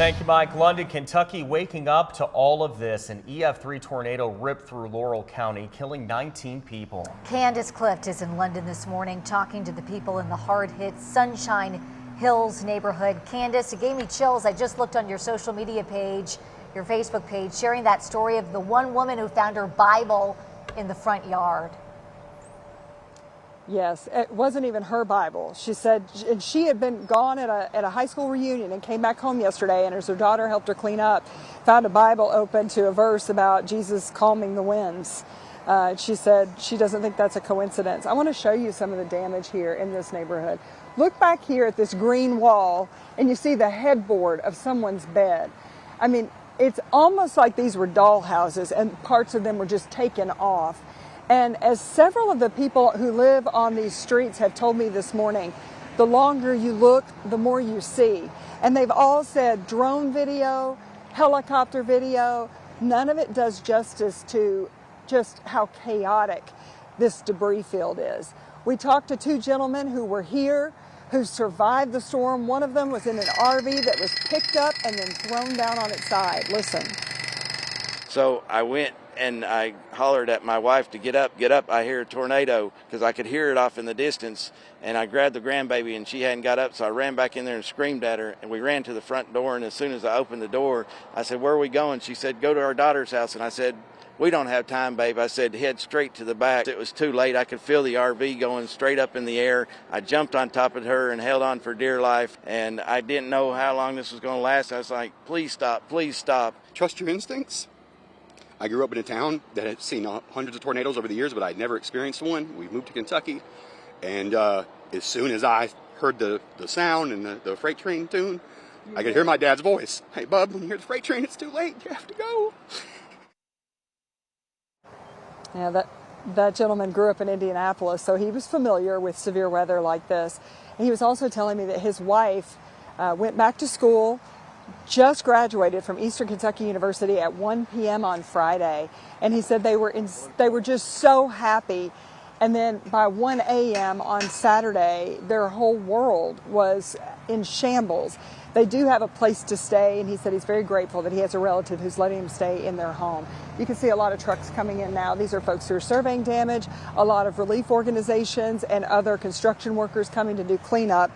Thank you, Mike. London, Kentucky, waking up to all of this. An EF3 tornado ripped through Laurel County, killing 19 people. Candace Clift is in London this morning talking to the people in the hard-hit Sunshine Hills neighborhood. Candace, it gave me chills. I just looked on your social media page, your Facebook page, sharing that story of the one woman who found her Bible in the front yard. Yes, it wasn't even her Bible. She said, and she had been gone at a high school reunion and came back home yesterday, and as her daughter helped her clean up, found a Bible open to a verse about Jesus calming the winds. She said she doesn't think that's a coincidence. I want to show you some of the damage here in this neighborhood. Look back here at this green wall, and you see the headboard of someone's bed. I mean, it's almost like these were doll houses, and parts of them were just taken off. And as several of the people who live on these streets have told me this morning, the longer you look, the more you see. And they've all said drone video, helicopter video, none of it does justice to just how chaotic this debris field is. We talked to two gentlemen who were here, who survived the storm. One of them was in an RV that was picked up and then thrown down on its side. Listen. So I went and I hollered at my wife to get up, get up. I hear a tornado, because I could hear it off in the distance. And I grabbed the grandbaby and she hadn't got up, so I ran back in there and screamed at her. And we ran to the front door, and as soon as I opened the door, I said, "Where are we going?" She said, "Go to our daughter's house." And I said, "We don't have time, babe." I said, "Head straight to the back." It was too late. I could feel the RV going straight up in the air. I jumped on top of her and held on for dear life. And I didn't know how long this was going to last. I was like, "Please stop, please stop." Trust your instincts. I grew up in a town that had seen hundreds of tornadoes over the years, but I'd never experienced one. We moved to Kentucky, and as soon as I heard the sound and the freight train tune, I could hear my dad's voice. "Hey, bub, when you hear the freight train, it's too late. You have to go." Yeah, that gentleman grew up in Indianapolis, so he was familiar with severe weather like this. And he was also telling me that his wife went back to school, just graduated from Eastern Kentucky University at 1 p.m. on Friday, and he said they were just so happy. And then by 1 a.m. on Saturday, their whole world was in shambles. They do have a place to stay, and he said he's very grateful that he has a relative who's letting him stay in their home. You can see a lot of trucks coming in now. These are folks who are surveying damage, a lot of relief organizations and other construction workers coming to do cleanup.